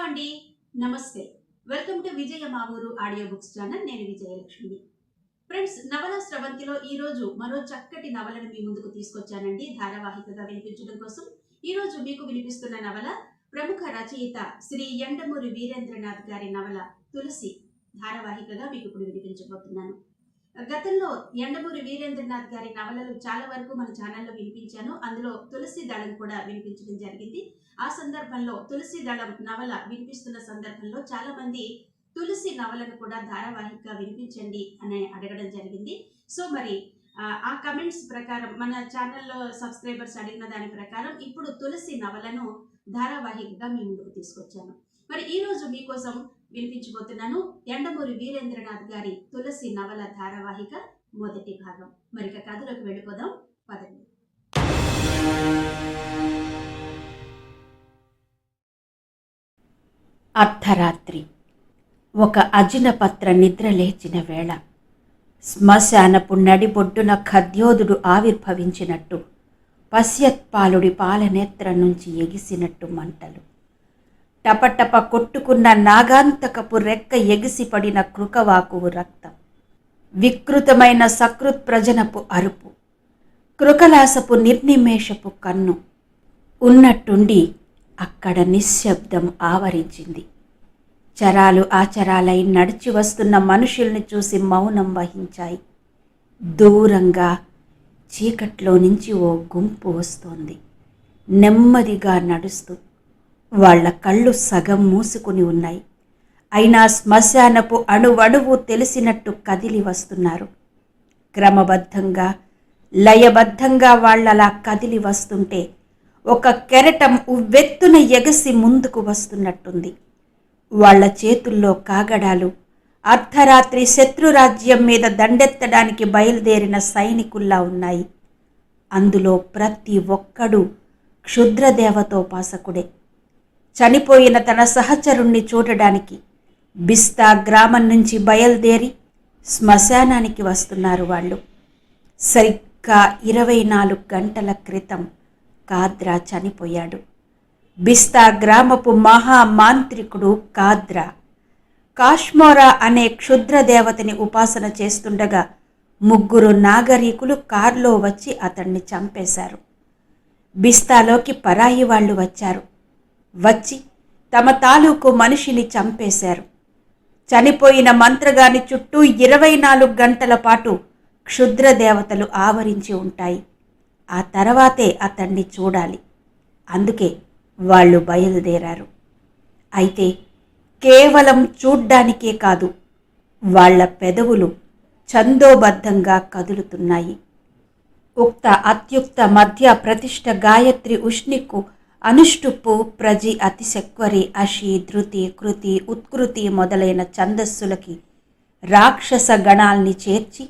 అండి, నమస్తే. Welcome to విజయ మా ఊరు ఆడియో బుక్స్ ఛానల్. నేను విజయలక్ష్మిని. ఫ్రెండ్స్, నవల స్రవంతిలో ఈరోజు మరో చక్కటి నవలను మీ ముందుకు తీసుకొచ్చానండి ధారావాహికగా వినిపించడం కోసం. ఈరోజు మీకు వినిపిస్తున్న నవల ప్రముఖ రచయిత శ్రీ యండమూరి వీరేంద్రనాథ్ గారి నవల తులసి ధారావాహికగా మీకు ఇప్పుడు వినిపించబోతున్నాను. గతంలో యండమూరి వీరేంద్రనాథ్ గారి నవలలు చాలా వరకు మన ఛానల్లో వినిపించాను. అందులో తులసి దళం కూడా వినిపించడం జరిగింది. ఆ సందర్భంలో తులసి దళం నవల వినిపిస్తున్న సందర్భంలో చాలా మంది తులసి నవలను కూడా ధారావాహికగా వినిపించండి అని అడగడం జరిగింది. సో మరి ఆ కమెంట్స్ ప్రకారం మన ఛానల్లో సబ్స్క్రైబర్స్ అడిగిన దాని ప్రకారం ఇప్పుడు తులసి నవలను ధారావాహికగా మీ ముందుకు తీసుకొచ్చాను. మరి ఈ రోజు మీకోసం వినిపించబోతున్నాను యండమూరి వీరేంద్రనాథ్ గారి తులసి నవల ధారావాహిక మొదటి భాగం. మరి కథలోకి వెళ్ళిపోదాం, పదండి. అర్ధరాత్రి ఒక అజినపత్ర నిద్ర లేచిన వేళ శ్మశానపు నడిబొడ్డున ఖద్యోధుడు ఆవిర్భవించినట్టు పశ్యత్పాలుడి పాలనేత్ర నుంచి ఎగిసినట్టు మంటలు, టపటప కొట్టుకున్న నాగాంతకపు రెక్క ఎగిసిపడిన కృకవాకువు రక్తం, వికృతమైన సకృత్ప్రజనపు అరుపు, కృకలాసపు నిర్నిమేషపు కన్ను. ఉన్నట్టుండి అక్కడ నిశ్శబ్దం ఆవరించింది. చరాలు ఆచరాలై నడిచి వస్తున్న మనుషుల్ని చూసి మౌనం వహించాయి. దూరంగా చీకట్లో నుంచి ఓ గుంపు వస్తోంది. నెమ్మదిగా నడుస్తూ వాళ్ల కళ్ళు సగం మూసుకుని ఉన్నాయి. అయినా శ్మశానపు అణువణువు తెలిసినట్టు కదిలి వస్తున్నారు. క్రమబద్ధంగా లయబద్ధంగా వాళ్ళలా కదిలి వస్తుంటే ఒక కెరటం ఉవ్వెత్తున ఎగసి ముందుకు వస్తున్నట్టుంది. వాళ్ల చేతుల్లో కాగడాలు, అర్ధరాత్రి శత్రురాజ్యం మీద దండెత్తడానికి బయలుదేరిన సైనికుల్లా ఉన్నాయి. అందులో ప్రతి ఒక్కడూ క్షుద్రదేవతోపాసకుడే. చనిపోయిన తన సహచరుణ్ణి చూడడానికి బిస్తా గ్రామం నుంచి బయలుదేరి శ్మశానానికి వస్తున్నారు వాళ్ళు. సరిగ్గా 24 గంటల క్రితం కాద్రా చనిపోయాడు. బిస్తా గ్రామపు మహామాంత్రికుడు కాద్రా కాశ్మోరా అనే క్షుద్రదేవతని ఉపాసన చేస్తుండగా 3 నాగరీకులు కారులో వచ్చి అతన్ని చంపేశారు. బిస్తాలోకి పరాయి వాళ్ళు వచ్చారు. వచ్చి తమ తాలూకు మనిషిని చంపేశారు. చనిపోయిన మంత్రగాని చుట్టూ 24 గంటల పాటు క్షుద్రదేవతలు ఆవరించి ఉంటాయి. ఆ తర్వాతే అతన్ని చూడాలి. అందుకే వాళ్ళు బయలుదేరారు. అయితే కేవలం చూడ్డానికే కాదు, వాళ్ల పెదవులు ఛందోబద్ధంగా కదులుతున్నాయి. ఉక్త అత్యుక్త మధ్య ప్రతిష్ఠ గాయత్రి ఉష్ణిక్కు అనుష్టుప్పు ప్రజి అతిశక్వరి అషి ధృతి కృతి ఉత్కృతి మొదలైన ఛందస్సులకి రాక్షస గణాల్ని చేర్చి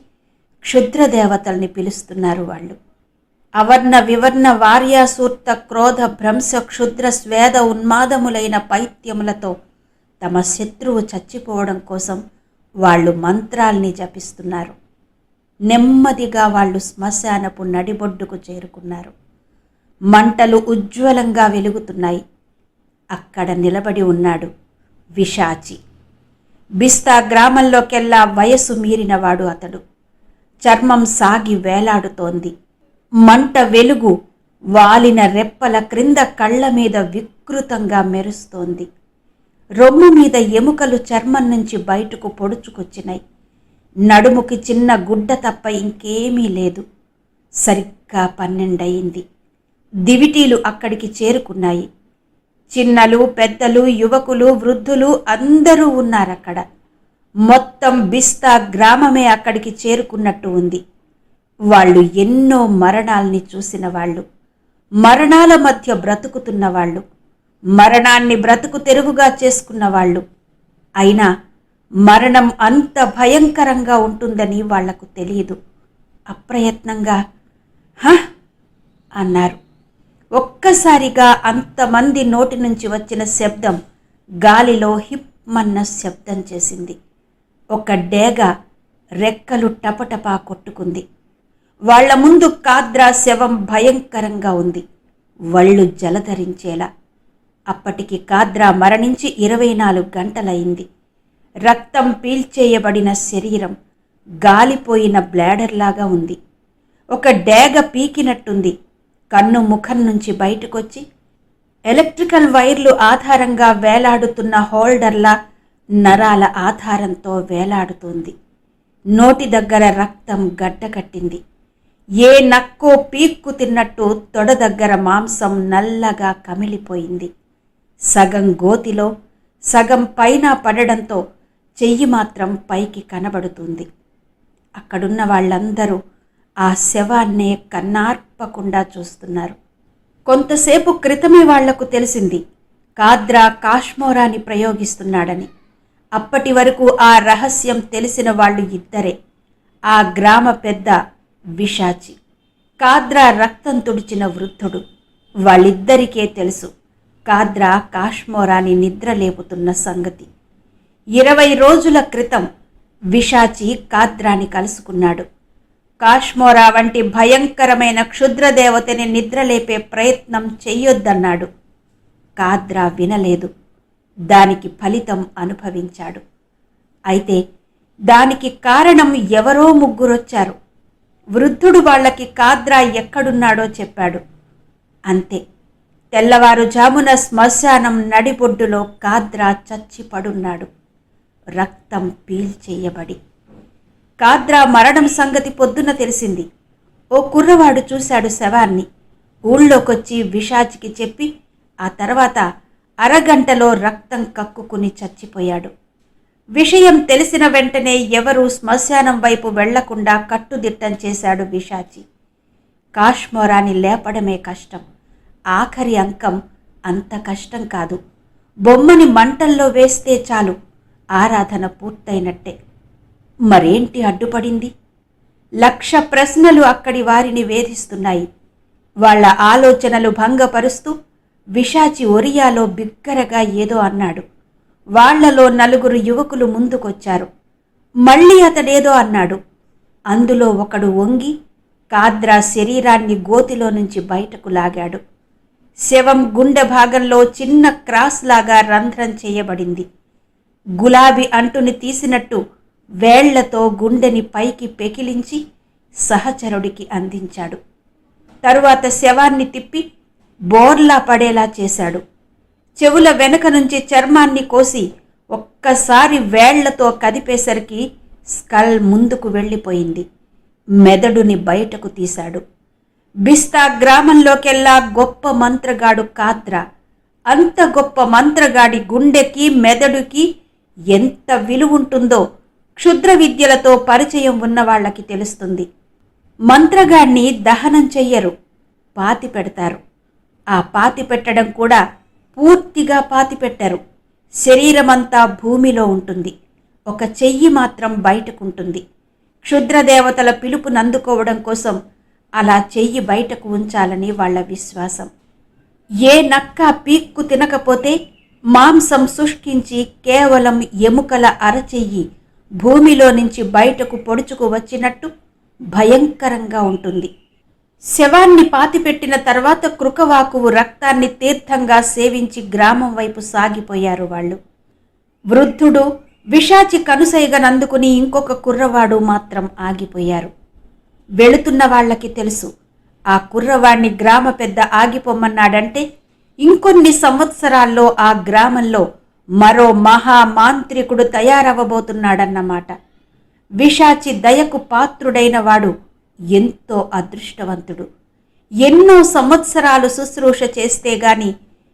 క్షుద్రదేవతల్ని పిలుస్తున్నారు వాళ్ళు. అవర్ణ వివర్ణ వార్యాసూర్త క్రోధ భ్రంశ క్షుద్ర స్వేద ఉన్మాదములైన పైత్యములతో తమ శత్రువు చచ్చిపోవడం కోసం వాళ్ళు మంత్రాల్ని జపిస్తున్నారు. నెమ్మదిగా వాళ్ళు శ్మశానపు నడిబొడ్డుకు చేరుకున్నారు. మంటలు ఉజ్వలంగా వెలుగుతున్నాయి. అక్కడ నిలబడి ఉన్నాడు విషాచి. బిస్తా గ్రామంలోకెల్లా వయసు మీరినవాడు అతడు. చర్మం సాగి వేలాడుతోంది. మంట వెలుగు వాలిన రెప్పల క్రింద కళ్ళ మీద వికృతంగా మెరుస్తోంది. రొమ్ము మీద ఎముకలు చర్మం నుంచి బయటకు పొడుచుకొచ్చినాయి. నడుముకి చిన్న గుడ్డ తప్ప ఇంకేమీ లేదు. సరిగ్గా 12 అయింది. దివిటీలు అక్కడికి చేరుకున్నాయి. చిన్నలు పెద్దలు యువకులు వృద్ధులు అందరూ ఉన్నారక్కడ. మొత్తం బిస్తా గ్రామమే అక్కడికి చేరుకున్నట్టు ఉంది. వాళ్ళు ఎన్నో మరణాల్ని చూసిన వాళ్ళు, మరణాల మధ్య బ్రతుకుతున్న వాళ్ళు, మరణాన్ని బ్రతుకు తెరుగుగా చేసుకున్న వాళ్ళు. అయినా మరణం అంత భయంకరంగా ఉంటుందని వాళ్లకు తెలియదు. అప్రయత్నంగా హ అన్నారు. ఒక్కసారిగా అంతమంది నోటి నుంచి వచ్చిన శబ్దం గాలిలో హిప్మన్న శబ్దం చేసింది. ఒక డేగ రెక్కలు టపటపా కొట్టుకుంది. వాళ్ల ముందు కాద్రా శవం భయంకరంగా ఉంది. వళ్ళు జలధరించేలా. అప్పటికి కాద్రా మరణించి 24 గంటలయింది. రక్తం పీల్చేయబడిన శరీరం గాలిపోయిన బ్లాడర్లాగా ఉంది. ఒక డేగ పీకినట్టుంది. కన్ను ముఖం నుంచి బయటకొచ్చి ఎలక్ట్రికల్ వైర్లు ఆధారంగా వేలాడుతున్న హోల్డర్లా నరాల ఆధారంతో వేలాడుతోంది. నోటి దగ్గర రక్తం గడ్డకట్టింది. ఏ నక్కో పీక్కు తిన్నట్టు తొడ దగ్గర మాంసం నల్లగా కమిలిపోయింది. సగం గోతిలో సగం పైన పడడంతో చెయ్యి మాత్రం పైకి కనబడుతుంది. అక్కడున్న వాళ్ళందరూ ఆ శవాన్నే కన్నార్పకుండా చూస్తున్నారు. కొంతసేపు క్రితమే వాళ్లకు తెలిసింది కాద్రా కాశ్మోరాని ప్రయోగిస్తున్నాడని. అప్పటి వరకు ఆ రహస్యం తెలిసిన వాళ్ళు ఇద్దరే, ఆ గ్రామ పెద్ద విశాచి, కాద్రా రక్తం తుడిచిన వృద్ధుడు. వాళ్ళిద్దరికే తెలుసు కాద్రా కాశ్మోరాని నిద్రలేపుతున్న సంగతి. 20 రోజుల క్రితం విశాచి కాద్రాని కలుసుకున్నాడు. కాశ్మోరా వంటి భయంకరమైన క్షుద్రదేవతని నిద్రలేపే ప్రయత్నం చెయ్యొద్దన్నాడు. కాద్రా వినలేదు. దానికి ఫలితం అనుభవించాడు. అయితే దానికి కారణం ఎవరో ముగ్గురొచ్చారు. వృద్ధుడు వాళ్ళకి కాద్రా ఎక్కడున్నాడో చెప్పాడు. అంతే, తెల్లవారుజామున శ్మశానం నడిబొడ్డులో కాద్రా చచ్చి పడున్నాడు, రక్తం పీల్చేయబడి. కాద్రా మరణం సంగతి పొద్దున తెలిసింది. ఓ కుర్రవాడు చూశాడు శవాన్ని. ఊళ్ళోకొచ్చి విశాచికి చెప్పి ఆ తర్వాత అరగంటలో రక్తం కక్కుకుని చచ్చిపోయాడు. విషయం తెలిసిన వెంటనే ఎవరూ శ్మశానం వైపు వెళ్లకుండా కట్టుదిట్టం చేశాడు విశాచి. కాశ్మోరాని లేపడమే కష్టం. ఆఖరి అంకం అంత కష్టం కాదు. బొమ్మని మంటల్లో వేస్తే చాలు, ఆరాధన పూర్తయినట్టే. మరేంటి అడ్డుపడింది? 1,00,000 ప్రశ్నలు అక్కడి వారిని వేధిస్తున్నాయి. వాళ్ల ఆలోచనలు భంగపరుస్తూ విశాచి ఒరియాలో బిగ్గరగా ఏదో అన్నాడు. వాళ్లలో 4 యువకులు ముందుకొచ్చారు. మళ్ళీ అతడేదో అన్నాడు. అందులో ఒకడు వంగి కాద్రా శరీరాన్ని గోతిలో నుంచి బయటకు లాగాడు. శవం గుండె భాగంలో చిన్న క్రాస్ లాగా రంధ్రం చేయబడింది. గులాబీ అంటుని తీసినట్టు వేళ్లతో గుండెని పైకి పెకిలించి సహచరుడికి అందించాడు. తరువాత శవాన్ని తిప్పి బోర్లా పడేలా చేశాడు. చెవుల వెనుక నుంచి చర్మాన్ని కోసి ఒక్కసారి వేళ్లతో కదిపేసరికి స్కల్ ముందుకు వెళ్ళిపోయింది. మెదడుని బయటకు తీశాడు. బిస్తా గ్రామంలోకెల్లా గొప్ప మంత్రగాడు కాద్రా. అంత గొప్ప మంత్రగాడి గుండెకి మెదడుకి ఎంత విలువుంటుందో క్షుద్ర విద్యలతో పరిచయం ఉన్న వాళ్ళకి తెలుస్తుంది. మంత్రగాడిని దహనం చెయ్యరు, పాతి పెడతారు. ఆ పాతి పెట్టడం కూడా పూర్తిగా పాతిపెట్టరు. శరీరమంతా భూమిలో ఉంటుంది, ఒక చెయ్యి మాత్రం బయటకుంటుంది. క్షుద్రదేవతల పిలుపునందుకోవడం కోసం అలా చెయ్యి బయటకు ఉంచాలని వాళ్ల విశ్వాసం. ఏ నక్క పీక్కు తినకపోతే మాంసం శుష్కించి కేవలం ఎముకల అరచెయ్యి భూమిలో నుంచి బయటకు పొడుచుకు వచ్చినట్టు భయంకరంగా ఉంటుంది. శవాన్ని పాతిపెట్టిన తర్వాత కృకవాకువు రక్తాన్ని తీర్థంగా సేవించి గ్రామం వైపు సాగిపోయారు వాళ్ళు. వృద్ధుడు విశాచి కనుసైగనందుకుని ఇంకొక కుర్రవాడు మాత్రం ఆగిపోయారు. వెళుతున్న వాళ్లకి తెలుసు ఆ కుర్రవాణ్ణి గ్రామ పెద్ద ఆగిపోమన్నాడంటే ఇంకొన్ని సంవత్సరాల్లో ఆ గ్రామంలో మరో మహామాంత్రికుడు తయారవ్వబోతున్నాడన్నమాట. విశాచి దయకు పాత్రుడైన వాడు ఎంతో అదృష్టవంతుడు. ఎన్నో సంవత్సరాలు శుశ్రూష చేస్తే గాని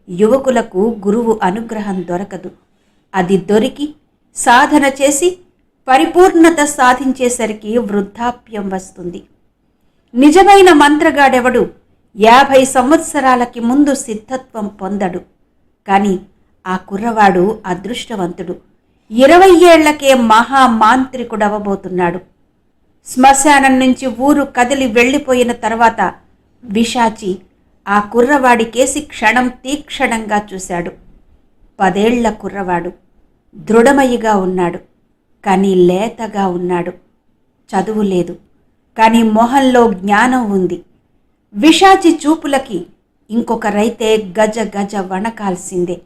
యువకులకు గురువు అనుగ్రహం దొరకదు. అది దొరికి సాధన చేసి పరిపూర్ణత సాధించేసరికి వృద్ధాప్యం వస్తుంది. నిజమైన మంత్రగాడెవడు 50 సంవత్సరాలకి ముందు సిద్ధత్వం పొందడు. కాని ఆ కుర్రవాడు అదృష్టవంతుడు. 20 ఏళ్లకే మహామాంత్రికుడవబోతున్నాడు. శ్మశానం నుంచి ఊరు కదిలి వెళ్ళిపోయిన తర్వాత విశాచి ఆ కుర్రవాడి కేసి క్షణం తీక్షణంగా చూశాడు. 10 ఏళ్ల కుర్రవాడు, దృఢమయిగా ఉన్నాడు, కానీ లేతగా ఉన్నాడు. చదువు లేదు, కానీ మొహంలో జ్ఞానం ఉంది. విశాచి చూపులకి ఇంకొకరైతే గజ గజ వణకాల్సిందే.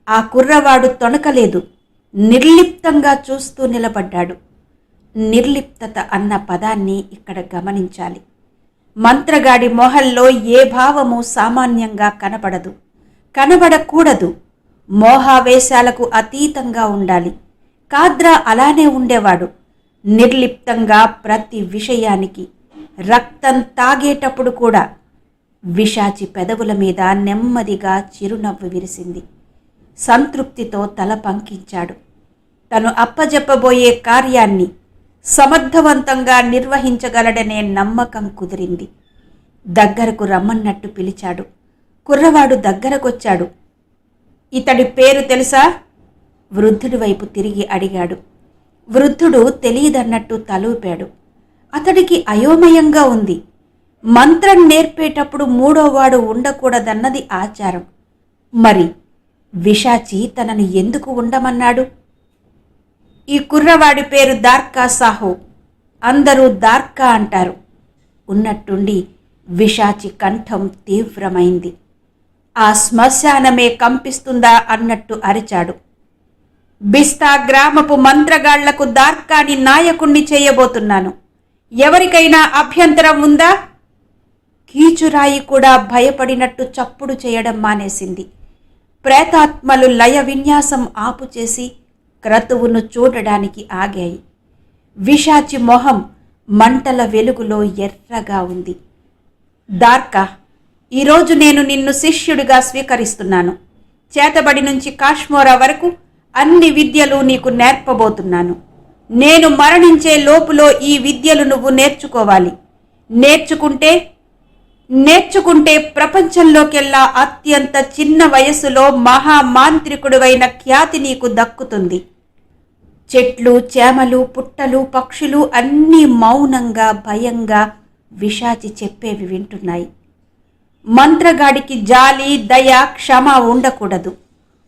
ఆ కుర్రవాడు తొణకలేదు, నిర్లిప్తంగా చూస్తూ నిలబడ్డాడు. నిర్లిప్తత అన్న పదాన్ని ఇక్కడ గమనించాలి. మంత్రగాడి మొహంలో ఏ భావము సామాన్యంగా కనబడదు, కనబడకూడదు. మోహావేశాలకు అతీతంగా ఉండాలి. కాద్రా అలానే ఉండేవాడు. నిర్లిప్తంగా ప్రతి విషయానికి. రక్తం తాగేటప్పుడు కూడా విశాచి పెదవుల మీద నెమ్మదిగా చిరునవ్వు విరిసింది. సంతృప్తితో తల పంకించాడు. తను అప్పజెప్పబోయే కార్యాన్ని సమర్థవంతంగా నిర్వహించగలడనే నమ్మకం కుదిరింది. దగ్గరకు రమ్మన్నట్టు పిలిచాడు. కుర్రవాడు దగ్గరకొచ్చాడు. ఇతడి పేరు తెలుసా? వృద్ధుడి వైపు తిరిగి అడిగాడు. వృద్ధుడు తెలియదన్నట్టు తలూపాడు. అతడికి అయోమయంగా ఉంది. మంత్రం నేర్పేటప్పుడు మూడోవాడు ఉండకూడదన్నది ఆచారం. మరి విశాచి తనను ఎందుకు ఉండమన్నాడు? ఈ కుర్రవాడి పేరు దార్కా సాహో. అందరూ దార్కా అంటారు. ఉన్నట్టుండి విశాచి కంఠం తీవ్రమైంది. ఆ శ్మశానమే కంపిస్తుందా అన్నట్టు అరిచాడు. బిస్తా గ్రామపు మంత్రగాళ్లకు దార్కాని నాయకుణ్ణి చేయబోతున్నాను. ఎవరికైనా అభ్యంతరం ఉందా? కీచురాయి కూడా భయపడినట్టు చప్పుడు చేయడం మానేసింది. ప్రేతాత్మలు లయ విన్యాసం ఆపుచేసి క్రతువును చూడడానికి ఆగాయి. విశాచి మొహం మంటల వెలుగులో ఎర్రగా ఉంది. దార్కా, ఈరోజు నేను నిన్ను శిష్యుడిగా స్వీకరిస్తున్నాను. చేతబడి నుంచి కాశ్మోరా వరకు అన్ని విద్యలు నీకు నేర్పబోతున్నాను. నేను మరణించే లోపులో ఈ విద్యలు నువ్వు నేర్చుకోవాలి. నేర్చుకుంటే ప్రపంచంలోకెల్లా అత్యంత చిన్న వయస్సులో మహామాంత్రికుడివైన ఖ్యాతి నీకు దక్కుతుంది. చెట్లు, చేమలు, పుట్టలు, పక్షులు అన్నీ మౌనంగా భయంగా విశాచి చెప్పేవి వింటున్నాయి. మంత్రగాడికి జాలి, దయ, క్షమ ఉండకూడదు.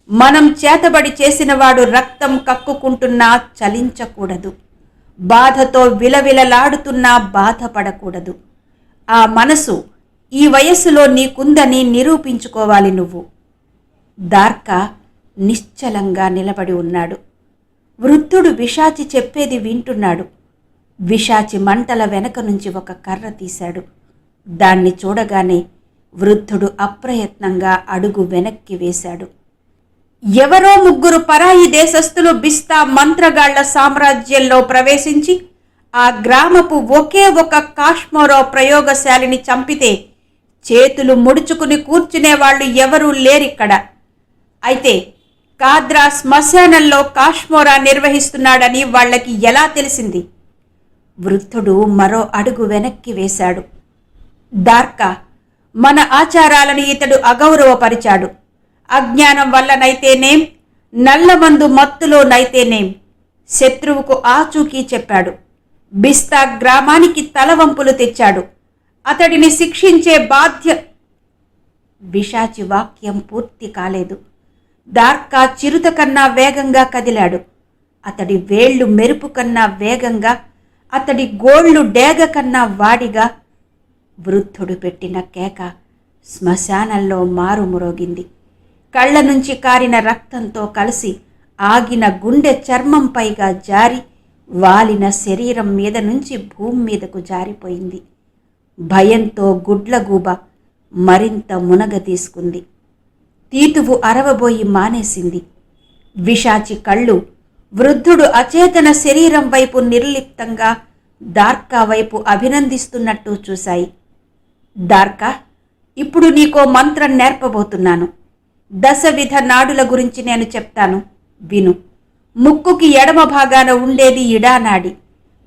మనం చేతబడి చేసినవాడు రక్తం కక్కుకుంటున్నా చలించకూడదు. బాధతో విలవిలలాడుతున్నా బాధపడకూడదు. ఆ మనసు ఈ వయస్సులో నీకుందని నిరూపించుకోవాలి నువ్వు. దార్కా నిశ్చలంగా నిలబడి ఉన్నాడు. వృద్ధుడు విశాచి చెప్పేది వింటున్నాడు. విశాచి మంటల వెనక నుంచి ఒక కర్ర తీశాడు. దాన్ని చూడగానే వృద్ధుడు అప్రయత్నంగా అడుగు వెనక్కి వేశాడు. ఎవరో ముగ్గురు పరాయి దేశస్థులు బిస్తా మంత్రగాళ్ల సామ్రాజ్యంలో ప్రవేశించి ఆ గ్రామపు ఒకే ఒక కాశ్మోరో ప్రయోగశాలిని చంపితే చేతులు ముడుచుకుని కూర్చునేవాళ్లు ఎవరూ లేరిక్కడ. అయితే కాద్రా శ్మశానంలో కాశ్మోరా నిర్వహిస్తున్నాడని వాళ్లకి ఎలా తెలిసింది? వృద్ధుడు మరో అడుగు వెనక్కి వేశాడు. దార్కా, మన ఆచారాలను ఇతడు అగౌరవపరిచాడు. అజ్ఞానం వల్లనైతేనేం, నల్లమందు మత్తులోనైతేనేం శత్రువుకు ఆచూకీ చెప్పాడు. బిస్తా గ్రామానికి తలవంపులు తెచ్చాడు. అతడిని శిక్షించే విశాచి వాక్యం పూర్తి కాలేదు. దార్కా చిరుత కన్నా వేగంగా కదిలాడు. అతడి వేళ్లు మెరుపు కన్నా వేగంగా, అతడి గోళ్లు డేగ కన్నా వాడిగా. వృద్ధుడు పెట్టిన కేక శ్మశానంలో మారుమురోగింది. కళ్ళ నుంచి కారిన రక్తంతో కలిసి ఆగిన గుండె చర్మంపైగా జారి వాలిన శరీరం మీద నుంచి భూమి మీదకు జారిపోయింది. భయంతో గుడ్లగూబ మరింత మునగ తీసుకుంది. తీతువు అరవబోయి మానేసింది. విశాచి కళ్ళు వృద్ధుడు అచేతన శరీరం వైపు నిర్లిప్తంగా దార్కా వైపు అభినందిస్తున్నట్టు చూశాయి. దార్కా, ఇప్పుడు నీకో మంత్రం నేర్పబోతున్నాను. దశవిధ నాడుల గురించి నేను చెప్తాను, విను. ముక్కుకి ఎడమ భాగాన ఉండేది ఇడానాడి,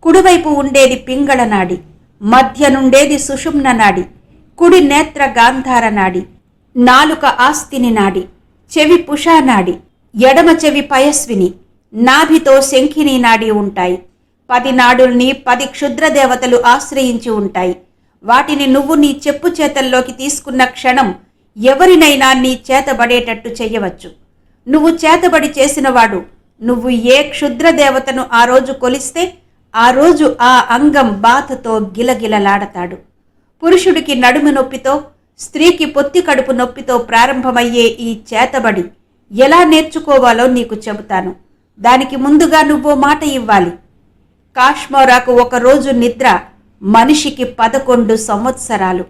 కుడివైపు ఉండేది పింగళ నాడి, మధ్య నుండేది సుషుమ్న నాడి, కుడి నేత్ర గాంధార నాడి, నాలుక ఆస్తిని నాడి, చెవి పుషా నాడి, ఎడమ చెవి పయస్విని, నాభితో శంఖిని నాడి ఉంటాయి. 10 నాడుల్ని 10 క్షుద్రదేవతలు ఆశ్రయించి ఉంటాయి. వాటిని నువ్వు నీ చెప్పు చేతల్లోకి తీసుకున్న క్షణం ఎవరినైనా నీ చేతబడేటట్టు చెయ్యవచ్చు. నువ్వు చేతబడి చేసినవాడు నువ్వు ఏ క్షుద్రదేవతను ఆ రోజు కొలిస్తే ఆ రోజు ఆ అంగం బాధతో గిలగిలలాడతాడు. పురుషుడికి నడుము నొప్పితో, స్త్రీకి పొత్తి కడుపు నొప్పితో ప్రారంభమయ్యే ఈ చేతబడి ఎలా నేర్చుకోవాలో నీకు చెబుతాను. దానికి ముందుగా నువ్వో మాట ఇవ్వాలి. కాష్మోరాకు ఒకరోజు నిద్ర మనిషికి 11 సంవత్సరాలు.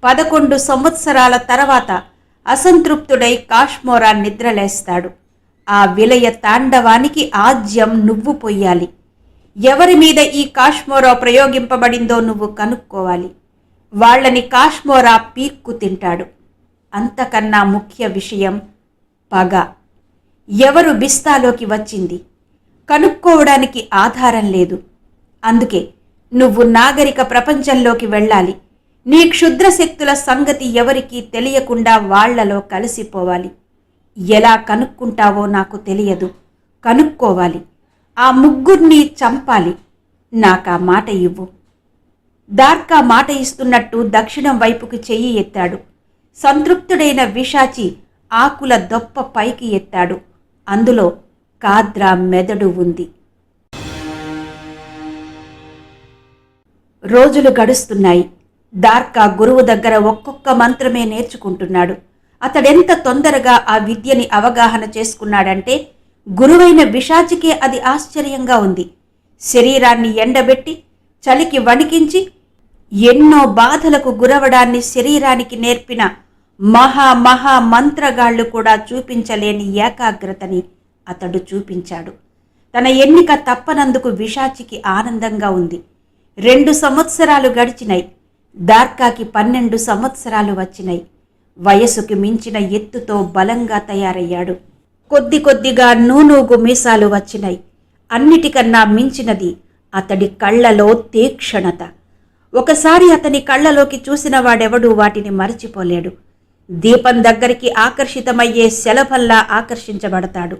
11 సంవత్సరాల తర్వాత అసంతృప్తుడై కాష్మోరా నిద్రలేస్తాడు. ఆ విలయ తాండవానికి ఆజ్యం నువ్వు పొయ్యాలి. ఎవరి మీద ఈ కాష్మోరా ప్రయోగింపబడిందో నువ్వు కనుక్కోవాలి. వాళ్ళని కాష్మోరా పీక్కు తింటాడు. అంతకన్నా ముఖ్య విషయం పగ. ఎవరు బిస్తాలోకి వచ్చింది కనుక్కోవడానికి ఆధారం లేదు. అందుకే నువ్వు నాగరిక ప్రపంచంలోకి వెళ్ళాలి. నీ క్షుద్ర శక్తుల సంగతి ఎవరికీ తెలియకుండా వాళ్లలో కలిసిపోవాలి. ఎలా కనుక్కుంటావో నాకు తెలియదు. కనుక్కోవాలి. ఆ ముగ్గురిని చంపాలి. నాకా మాట ఇవ్వు. దార్కా మాట ఇస్తున్నట్టు దక్షిణం వైపుకి చెయ్యి ఎత్తాడు. సంతృప్తుడైన విషాచి ఆకుల దొప్ప పైకి ఎత్తాడు. అందులో కాద్రా మెదడు ఉంది. రోజులు గడుస్తున్నాయి. దార్కా గురువు దగ్గర ఒక్కొక్క మంత్రమే నేర్చుకుంటున్నాడు. అతడెంత తొందరగా ఆ విద్యని అవగాహన చేసుకున్నాడంటే గురువైన విషాచికే అది ఆశ్చర్యంగా ఉంది. శరీరాన్ని ఎండబెట్టి చలికి వణికించి ఎన్నో బాధలకు గురవడాన్ని శరీరానికి నేర్పిన మహా మంత్రగాళ్లు కూడా చూపించలేని ఏకాగ్రతని అతడు చూపించాడు. తన ఎన్నిక తప్పనందుకు విషాచికి ఆనందంగా ఉంది. 2 సంవత్సరాలు గడిచినాయి. దార్కాకి 12 సంవత్సరాలు వచ్చినాయి. వయసుకి మించిన ఎత్తుతో బలంగా తయారయ్యాడు. కొద్దిగా నూనూగు మీసాలు వచ్చినాయి. అన్నిటికన్నా మించినది అతడి కళ్లలో తీక్షణత. ఒకసారి అతని కళ్లలోకి చూసిన వాడెవడూ వాటిని మరచిపోలేడు. దీపం దగ్గరికి ఆకర్షితమయ్యే శలభల్లా ఆకర్షించబడతాడు.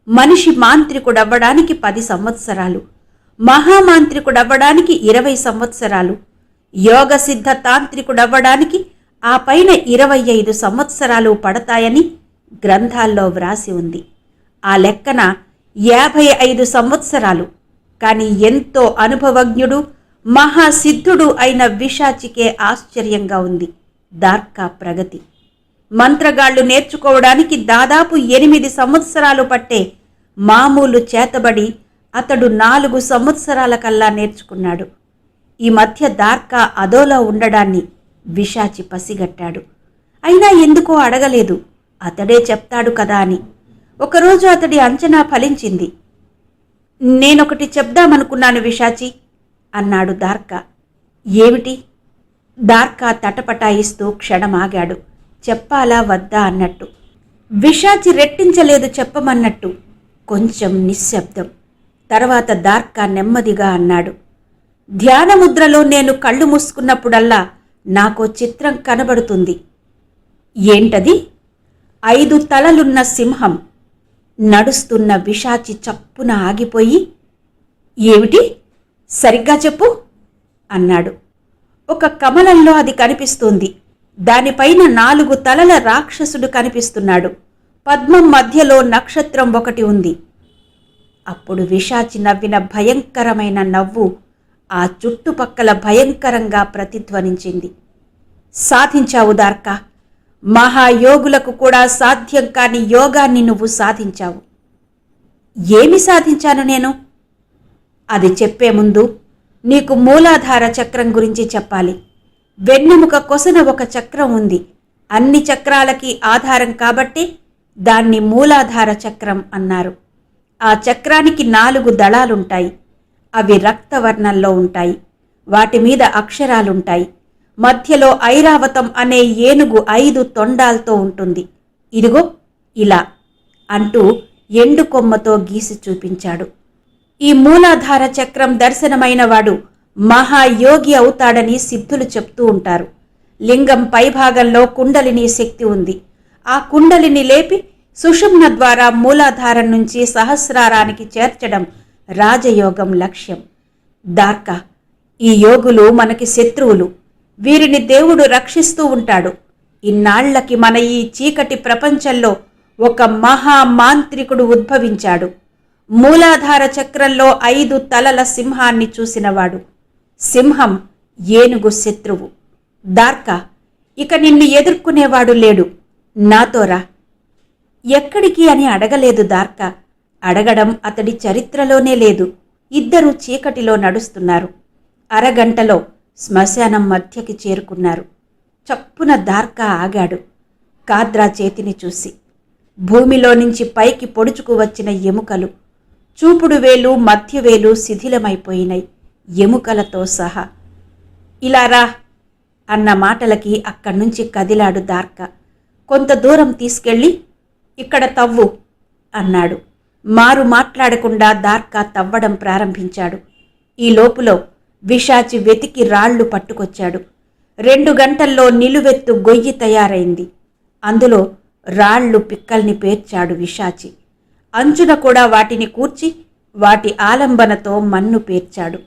మనిషి మాంత్రికుడవ్వడానికి 10 సంవత్సరాలు, మహామాంత్రికుడవ్వడానికి 20 సంవత్సరాలు, యోగ సిద్ధ తాంత్రికుడవ్వడానికి ఆ పైన 25 సంవత్సరాలు పడతాయని గ్రంథాల్లో వ్రాసి ఉంది. ఆ లెక్కన 55 సంవత్సరాలు. కాని ఎంతో అనుభవజ్ఞుడు మహాసిద్ధుడు అయిన విషాచికే ఆశ్చర్యంగా ఉంది దార్కా ప్రగతి. మంత్రగాళ్లు నేర్చుకోవడానికి దాదాపు 8 సంవత్సరాలు పట్టే మామూలు చేతబడి అతడు 4 సంవత్సరాల కల్లా నేర్చుకున్నాడు. ఈ మధ్య దార్కా అదోలా ఉండడాన్ని విషాచి పసిగట్టాడు. అయినా ఎందుకో అడగలేదు. అతడే చెప్తాడు కదా అని. ఒకరోజు అతడి అంచనా ఫలించింది. నేనొకటి చెప్దామనుకున్నాను విషాచి అన్నాడు దార్కా. ఏమిటి? దార్కా తటపటాయిస్తూ క్షణమాగాడు. చెప్పాలా వద్దా అన్నట్టు. విషాచి రెట్టించలేదు చెప్పమన్నట్టు. కొంచెం నిశ్శబ్దం. తర్వాత దార్కా నెమ్మదిగా అన్నాడు. ధ్యానముద్రలో నేను కళ్ళు మూసుకున్నప్పుడల్లా నాకో చిత్రం కనబడుతుంది. ఏంటది? 5 తలలున్న సింహం. నడుస్తున్న విషాచి చప్పున ఆగిపోయి, ఏమిటి? సరిగ్గా చెప్పు అన్నాడు. ఒక కమలంలో అది కనిపిస్తుంది. దానిపైన 4 తలల రాక్షసుడు కనిపిస్తున్నాడు. పద్మం మధ్యలో నక్షత్రం ఒకటి ఉంది. అప్పుడు విషాచి నవ్విన భయంకరమైన నవ్వు ఆ చుట్టుపక్కల భయంకరంగా ప్రతిధ్వనించింది. సాధించావు దార్కా. మహాయోగులకు కూడా సాధ్యం కాని యోగాన్ని నువ్వు సాధించావు. ఏమి సాధించాను నేను? అది చెప్పే ముందు నీకు మూలాధార చక్రం గురించి చెప్పాలి. వెన్నెముక కొసన ఒక చక్రం ఉంది. అన్ని చక్రాలకి ఆధారం కాబట్టి దాన్ని మూలాధార చక్రం అన్నారు. ఆ చక్రానికి 4 దళాలుంటాయి. అవి రక్తవర్ణంలో ఉంటాయి. వాటి మీద అక్షరాలుంటాయి. మధ్యలో ఐరావతం అనే ఏనుగు 5 తొండాలతో ఉంటుంది. ఇదిగో ఇలా అంటూ ఎండు కొమ్మతో గీసి చూపించాడు. ఈ మూలాధార చక్రం దర్శనమైన వాడు మహాయోగి అవుతాడని సిద్ధులు చెప్తూ ఉంటారు. లింగం పైభాగంలో కుండలిని శక్తి ఉంది. ఆ కుండలిని లేపి సుషుమ్న ద్వారా మూలాధారం నుంచి సహస్రారానికి చేర్చడం రాజయోగం లక్ష్యం. దార్కా, ఈ యోగులు మనకి శత్రువులు. వీరిని దేవుడు రక్షిస్తూ ఉంటాడు. ఇన్నాళ్లకి మన ఈ చీకటి ప్రపంచంలో ఒక మహామాంత్రికుడు ఉద్భవించాడు. మూలాధార చక్రంలో 5 తలల సింహాన్ని చూసినవాడు. సింహం ఏనుగు శత్రువు. దార్కా, ఇక నిన్ను ఎదుర్కొనేవాడు లేడు. నాతోరా. ఎక్కడికి అని అడగలేదు దార్కా. అడగడం అతడి చరిత్రలోనే లేదు. ఇద్దరూ చీకటిలో నడుస్తున్నారు. అరగంటలో శ్మశానం మధ్యకి చేరుకున్నారు. చప్పున దార్కా ఆగాడు కాద్రా చేతిని చూసి. భూమిలో నుంచి పైకి పొడుచుకు వచ్చిన ఎముకలు, చూపుడు వేలు మధ్యవేలు శిథిలమైపోయినాయి ఎముకలతో సహా. ఇలా రా అన్న మాటలకి అక్కడ్నుంచి కదిలాడు దార్కా. కొంత దూరం తీసుకెళ్ళి ఇక్కడ తవ్వు అన్నాడు. మారు మాట్లాడకుండా దార్కా తవ్వడం ప్రారంభించాడు. ఈ లోపులో విశాచి వెతికి రాళ్లు పట్టుకొచ్చాడు. 2 గంటల్లో నిలువెత్తు గొయ్యి తయారైంది. అందులో రాళ్లు పిక్కల్ని పేర్చాడు విశాచి. అంచున కూడా వాటిని కూర్చి వాటి ఆలంబనతో మన్ను పేర్చాడు.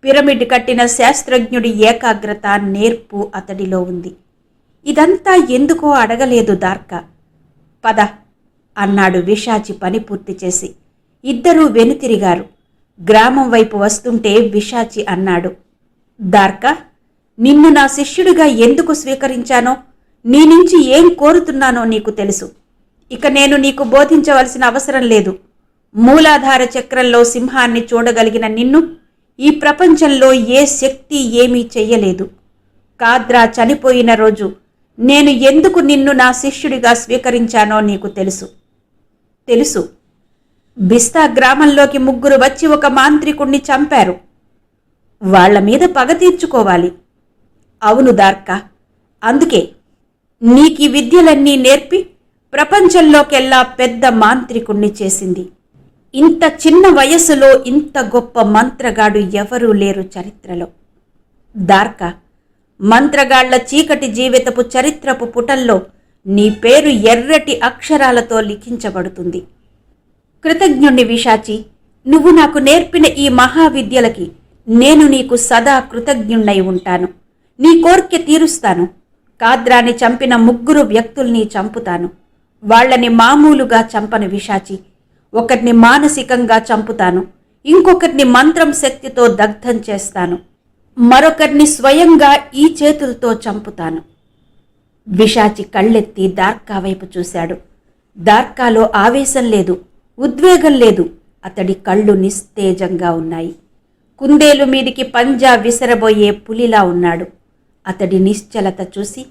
పిరమిడ్ కట్టిన శాస్త్రజ్ఞుడి ఏకాగ్రత, నేర్పు అతడిలో ఉంది. ఇదంతా ఎందుకో అడగలేదు దార్కా. పద అన్నాడు విశాచి పని పూర్తి చేసి. ఇద్దరూ వెనుతిరిగారు. గ్రామం వైపు వస్తుంటే విశాచి అన్నాడు, దార్కా, నిన్ను నా శిష్యుడిగా ఎందుకు స్వీకరించానో, నీ నుంచి ఏం కోరుతున్నానో నీకు తెలుసు. ఇక నేను నీకు బోధించవలసిన అవసరం లేదు. మూలాధార చక్రంలో సింహాన్ని చూడగలిగిన నిన్ను ఈ ప్రపంచంలో ఏ శక్తి ఏమీ చెయ్యలేదు. కాద్రా చనిపోయిన రోజు నేను ఎందుకు నిన్ను నా శిష్యుడిగా స్వీకరించానో నీకు తెలుసు. తెలుసు. బిస్తా గ్రామంలోకి 3 వచ్చి ఒక మాంత్రికుణ్ణి చంపారు. వాళ్ల మీద పగ తీర్చుకోవాలి. అవును దార్కా, అందుకే నీకీ విద్యలన్నీ నేర్పి ప్రపంచంలోకెల్లా పెద్ద మాంత్రికుణ్ణి చేసింది. ఇంత చిన్న వయస్సులో ఇంత గొప్ప మంత్రగాడు ఎవరూ లేరు చరిత్రలో. దార్కా, మంత్రగాళ్ల చీకటి జీవితపు చరిత్రపు పుటల్లో నీ పేరు ఎర్రటి అక్షరాలతో లిఖించబడుతుంది. కృతజ్ఞుణ్ణి విశాచి. నువ్వు నాకు నేర్పిన ఈ మహావిద్యలకి నేను నీకు సదా కృతజ్ఞుణ్ణై ఉంటాను. నీ కోర్కె తీరుస్తాను. కాద్రాని చంపిన 3 వ్యక్తుల్ని చంపుతాను. వాళ్లని మామూలుగా చంపను విశాచి. ఒకరిని మానసికంగా చంపుతాను. ఇంకొకరిని మంత్రం శక్తితో దగ్ధం చేస్తాను. మరొకరిని స్వయంగా ఈ చేతులతో చంపుతాను. విశాచి కళ్ళెత్తి దార్కా వైపు చూశాడు. దార్కాలో ఆవేశం లేదు, ఉద్వేగం లేదు. అతడి కళ్ళు నిస్తేజంగా ఉన్నాయి. కుందేలు మీదికి పంజా విసరబోయే పులిలా ఉన్నాడు. అతడి నిశ్చలత చూసి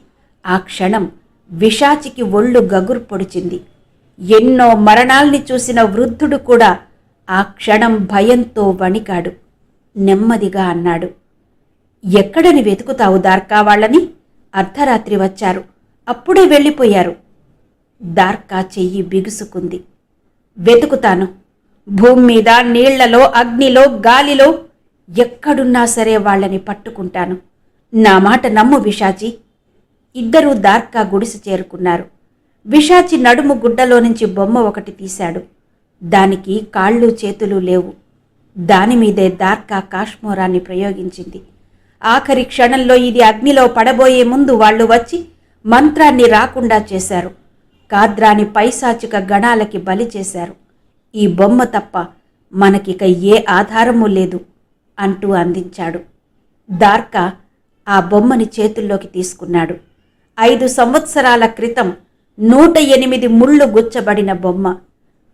ఆ క్షణం విశాచికి ఒళ్ళు గగురు పొడిచింది. ఎన్నో మరణాల్ని చూసిన వృద్ధుడు కూడా ఆ క్షణం భయంతో వణికాడు. నెమ్మదిగా అన్నాడు, ఎక్కడని వెతుకుతావు దార్కా వాళ్ళని? అర్ధరాత్రి వచ్చారు, అప్పుడే వెళ్ళిపోయారు. దార్కా చెయ్యి బిగుసుకుంది. వెతుకుతాను. భూమి మీద, నీళ్లలో, అగ్నిలో, గాలిలో ఎక్కడున్నా సరే వాళ్ళని పట్టుకుంటాను. నా మాట నమ్ము విశాచి. ఇద్దరూ దార్కా గుడిసె చేరుకున్నారు. విశాచి నడుము గుడ్డలో నుంచి బొమ్మ ఒకటి తీశాడు. దానికి కాళ్ళు చేతులు లేవు. దానిమీదే దార్కా కాశ్మోరాన్ని ప్రయోగించింది. ఆఖరి క్షణంలో ఇది అగ్నిలో పడబోయే ముందు వాళ్లు వచ్చి మంత్రాన్ని రాకుండా చేశారు. కాద్రాని పైశాచిక గణాలకి బలి చేశారు. ఈ బొమ్మ తప్ప మనకిక ఏ ఆధారమూ లేదు అంటూ అందించాడు. దార్కా ఆ బొమ్మని చేతుల్లోకి తీసుకున్నాడు. 5 సంవత్సరాల క్రితం 108 ముళ్ళు గుచ్చబడిన బొమ్మ.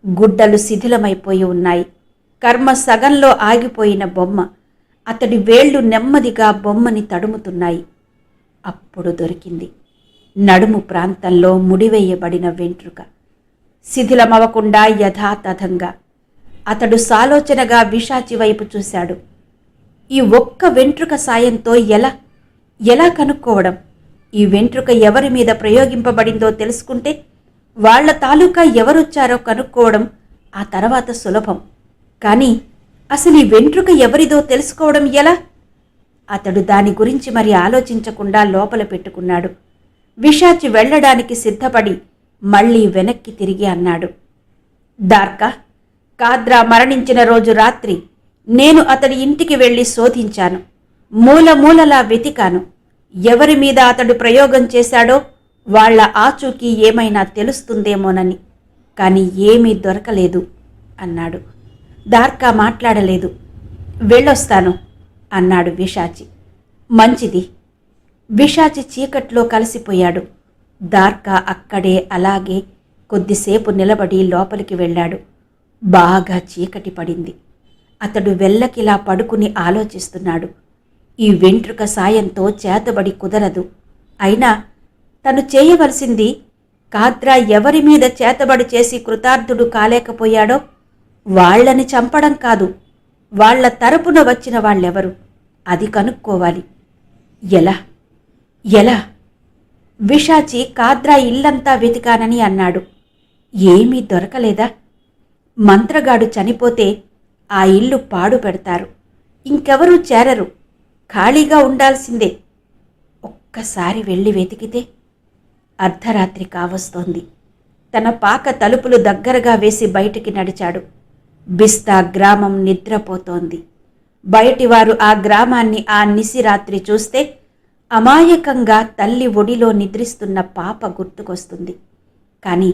గుడ్డలు శిథిలమైపోయి ఉన్నాయి. కర్మ సగంలో ఆగిపోయిన బొమ్మ. అతడి వేళ్లు నెమ్మదిగా బొమ్మని తడుముతున్నాయి. అప్పుడు దొరికింది. నడుము ప్రాంతంలో ముడివేయబడిన వెంట్రుక. శిథిలమవకుండా యథాతథంగా. అతడు సాలోచనగా విశాచి వైపు చూశాడు. ఈ ఒక్క వెంట్రుక సాయంతో ఎలా కనుక్కోవడం? ఈ వెంట్రుక ఎవరి మీద ప్రయోగింపబడిందో తెలుసుకుంటే వాళ్ల తాలూకా ఎవరొచ్చారో కనుక్కోవడం ఆ తర్వాత సులభం. కానీ అసలు ఈ వెంట్రుక ఎవరిదో తెలుసుకోవడం ఎలా? అతడు దాని గురించి మరి ఆలోచించకుండా లోపల పెట్టుకున్నాడు. విశాచి వెళ్లడానికి సిద్ధపడి మళ్లీ వెనక్కి తిరిగి అన్నాడు, దార్కా, కాద్రా మరణించిన రోజు రాత్రి నేను అతడి ఇంటికి వెళ్లి శోధించాను. మూలమూలలా వెతికాను. ఎవరి మీద అతడు ప్రయోగం చేశాడో వాళ్ల ఆచూకీ ఏమైనా తెలుస్తుందేమోనని. కాని ఏమీ దొరకలేదు అన్నాడు. దార్కా మాట్లాడలేదు. వెళ్ళొస్తాను అన్నాడు విశాచి. మంచిది. విశాచి చీకట్లో కలిసిపోయాడు. దార్కా అక్కడే అలాగే కొద్దిసేపు నిలబడి లోపలికి వెళ్ళాడు. బాగా చీకటి పడింది. అతడు వెల్లకిలా పడుకుని ఆలోచిస్తున్నాడు. ఈ వెంట్రుక సాయంతో చేతబడి కుదరదు. అయినా తను చేయవలసింది కాద్రా ఎవరి మీద చేతబడి చేసి కృతార్థుడు కాలేకపోయాడో వాళ్లని చంపడం కాదు, వాళ్ల తరపున వచ్చిన వాళ్ళెవరు అది కనుక్కోవాలి. ఎలా ఎలా? విశాచి కాద్రా ఇల్లంతా వెతికానని అన్నాడు. ఏమీ దొరకలేదా? మంత్రగాడు చనిపోతే ఆ ఇల్లు పాడు పెడతారు, ఇంకెవరూ చేరరు, ఖాళీగా ఉండాల్సిందే. ఒక్కసారి వెళ్ళి వెతికితే? అర్ధరాత్రి కావస్తోంది. తన పాక తలుపులు దగ్గరగా వేసి బయటికి నడిచాడు. బిస్తా గ్రామం నిద్రపోతోంది. బయటివారు ఆ గ్రామాన్ని ఆ నిశిరాత్రి చూస్తే అమాయకంగా తల్లి ఒడిలో నిద్రిస్తున్న పాప గుర్తుకొస్తుంది. కానీ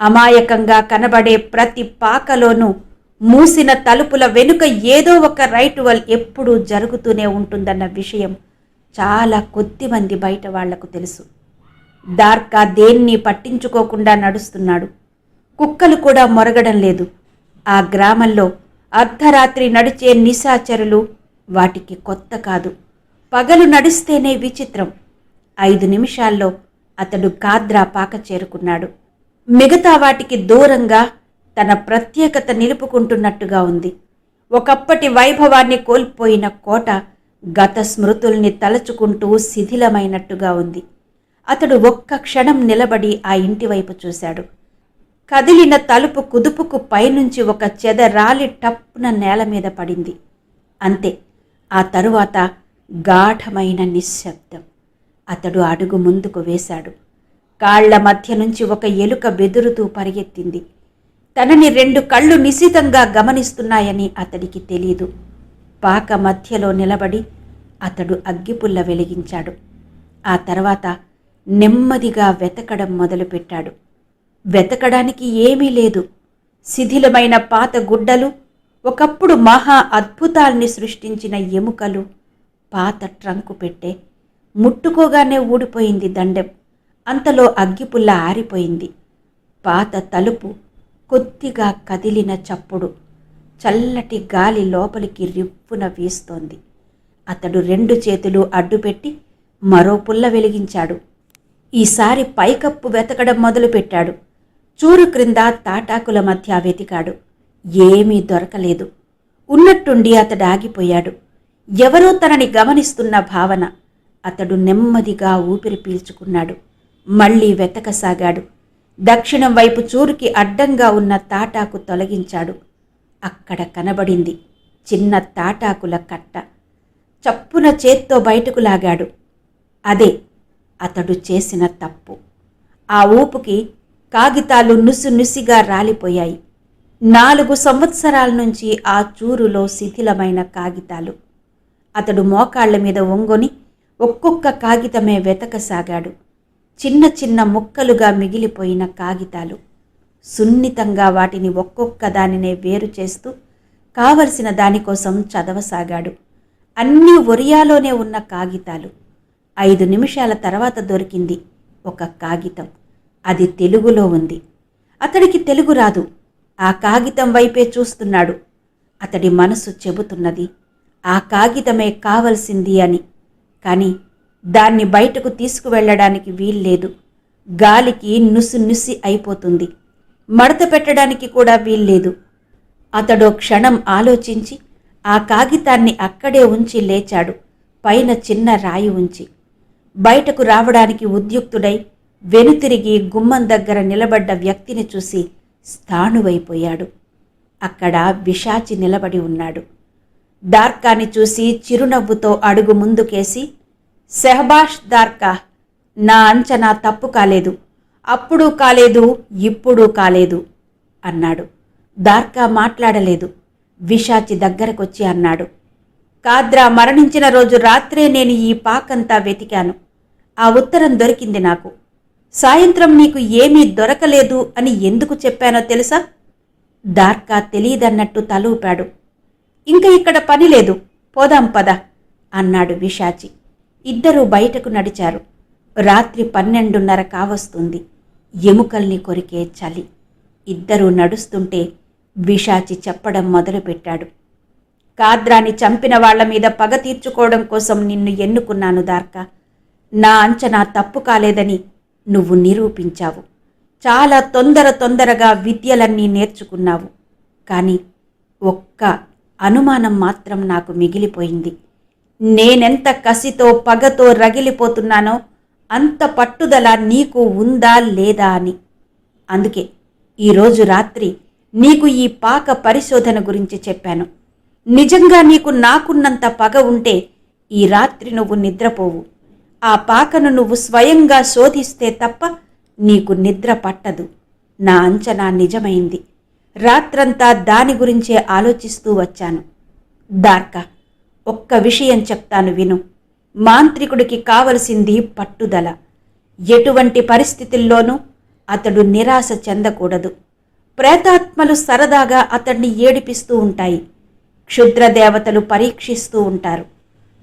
అమాయకంగా కనబడే ప్రతి పాకలోనూ మూసిన తలుపుల వెనుక ఏదో ఒక రైటువల్ ఎప్పుడూ జరుగుతూనే ఉంటుందన్న విషయం చాలా కొద్దిమంది బయట వాళ్లకు తెలుసు. దార్కా దేన్ని పట్టించుకోకుండా నడుస్తున్నాడు. కుక్కలు కూడా మొరగడం లేదు. ఆ గ్రామంలో అర్ధరాత్రి నడిచే నిశాచరులు వాటికి కొత్త కాదు. పగలు నడిస్తేనే విచిత్రం. 5 నిమిషాల్లో అతడు కాద్రా పాక చేరుకున్నాడు. మిగతా వాటికి దూరంగా తన ప్రత్యేకత నిలుపుకుంటున్నట్టుగా ఉంది. ఒకప్పటి వైభవాన్ని కోల్పోయిన కోట గత స్మృతుల్ని తలచుకుంటూ శిథిలమైనట్టుగా ఉంది. అతడు ఒక్క క్షణం నిలబడి ఆ ఇంటివైపు చూశాడు. కదిలిన తలుపు కుదుపుకు పైనుంచి ఒక చెద రాలి టప్పున నేల మీద పడింది. అంతే. ఆ తరువాత గాఢమైన నిశ్శబ్దం. అతడు అడుగు ముందుకు వేశాడు. కాళ్ల మధ్య నుంచి ఒక ఎలుక బెదురుతూ పరిగెత్తింది. తనని 2 కళ్ళు నిశితంగా గమనిస్తున్నాయని అతడికి తెలీదు. పాక మధ్యలో నిలబడి అతడు అగ్గిపుల్ల వెలిగించాడు. ఆ తర్వాత నెమ్మదిగా వెతకడం మొదలుపెట్టాడు. వెతకడానికి ఏమీ లేదు. శిథిలమైన పాత గుడ్డలు, ఒకప్పుడు మహా అద్భుతాల్ని సృష్టించిన ఎముకలు, పాత ట్రంకు పెట్టే. ముట్టుకోగానే ఊడిపోయింది దండెం. అంతలో అగ్గిపుల్ల ఆరిపోయింది. పాత తలుపు కొద్దిగా కదిలిన చప్పుడు. చల్లటి గాలి లోపలికి రివ్వున వీస్తోంది. అతడు 2 చేతులు అడ్డుపెట్టి మరో పుల్ల వెలిగించాడు. ఈసారి పైకప్పు వెతకడం మొదలుపెట్టాడు. చూరు క్రింద తాటాకుల మధ్య వెతికాడు. ఏమీ దొరకలేదు. ఉన్నట్టుండి అతడు ఆగిపోయాడు. ఎవరో తనని గమనిస్తున్న భావన. అతడు నెమ్మదిగా ఊపిరి పీల్చుకున్నాడు. మళ్లీ వెతకసాగాడు. దక్షిణం వైపు చూరుకి అడ్డంగా ఉన్న తాటాకు తొలగించాడు. అక్కడ కనబడింది చిన్న తాటాకుల కట్ట. చప్పున చేత్తో బయటకు లాగాడు. అదే అతడు చేసిన తప్పు. ఆ ఊపుకి కాగితాలు నుసిగా రాలిపోయాయి. 4 సంవత్సరాల నుంచి ఆ చూరులో శిథిలమైన కాగితాలు. అతడు మోకాళ్ల మీద ఒంగొని ఒక్కొక్క కాగితమే వెతకసాగాడు. చిన్న చిన్న ముక్కలుగా మిగిలిపోయిన కాగితాలు. సున్నితంగా వాటిని ఒక్కొక్క దానినే వేరు చేస్తూ కావలసిన దానికోసం చదవసాగాడు. అన్నీ ఒరియాలోనే ఉన్న కాగితాలు. 5 నిమిషాల తర్వాత దొరికింది ఒక కాగితం. అది తెలుగులో ఉంది. అతడికి తెలుగు రాదు. ఆ కాగితం వైపే చూస్తున్నాడు. అతడి మనసు చెబుతున్నది ఆ కాగితమే కావలసింది అని. కానీ దాన్ని బయటకు తీసుకువెళ్ళడానికి వీల్లేదు. గాలికి నుసి అయిపోతుంది. మడత పెట్టడానికి కూడా వీల్లేదు. అతడో క్షణం ఆలోచించి ఆ కాగితాన్ని అక్కడే ఉంచి లేచాడు, పైన చిన్న రాయి ఉంచి. బయటకు రావడానికి ఉద్యుక్తుడై వెనుతిరిగి గుమ్మం దగ్గర నిలబడ్డ వ్యక్తిని చూసి స్థాణువైపోయాడు. అక్కడ విశాచి నిలబడి ఉన్నాడు. దార్కాని చూసి చిరునవ్వుతో అడుగు ముందుకేసి, సెహబాష్ దార్కా, నా అంచనా తప్పు కాలేదు. అప్పుడు కాలేదు, ఇప్పుడు కాలేదు అన్నాడు. దార్కా మాట్లాడలేదు. విశాచి దగ్గరకొచ్చి అన్నాడు, కాద్రా మరణించిన రోజు రాత్రే నేను ఈ పాకంతా వెతికాను. ఆ ఉత్తరం దొరికింది నాకు. సాయంత్రం నీకు ఏమీ దొరకలేదు అని ఎందుకు చెప్పానో తెలుసా? దార్కా తెలీదన్నట్టు తలూపాడు. ఇంక ఇక్కడ పని లేదు, పోదాం పద అన్నాడు విశాచి. ఇద్దరూ బయటకు నడిచారు. రాత్రి 12:30 కావస్తుంది. ఎముకల్ని కొరికే చలి. ఇద్దరూ నడుస్తుంటే విశాచి చెప్పడం మొదలుపెట్టాడు. కాద్రాని చంపిన వాళ్ల మీద పగ తీర్చుకోవడం కోసం నిన్ను ఎన్నుకున్నాను దార్కా. నా అంచనా తప్పు కాలేదని నువ్వు నిరూపించావు. చాలా తొందరగా విద్యలన్నీ నేర్చుకున్నావు. కానీ ఒక్క అనుమానం మాత్రం నాకు మిగిలిపోయింది. నేనెంత కసితో పగతో రగిలిపోతున్నానో అంత పట్టుదల నీకు ఉందా లేదా అని. అందుకే ఈరోజు రాత్రి నీకు ఈ పాక పరిశోధన గురించి చెప్పాను. నిజంగా నీకు నాకున్నంత పగ ఉంటే ఈ రాత్రి నువ్వు నిద్రపోవు. ఆ పాకను నువ్వు స్వయంగా శోధిస్తే తప్ప నీకు నిద్ర పట్టదు. నా అంచనా నిజమైంది. రాత్రంతా దాని గురించే ఆలోచిస్తూ వచ్చాను. దార్కా, ఒక్క విషయం చెప్తాను విను. మాంత్రికుడికి కావలసింది పట్టుదల. ఎటువంటి పరిస్థితుల్లోనూ అతడు నిరాశ చెందకూడదు. ప్రేతాత్మలు సరదాగా అతన్ని ఏడిపిస్తూ ఉంటాయి. క్షుద్రదేవతలు పరీక్షిస్తూ ఉంటారు.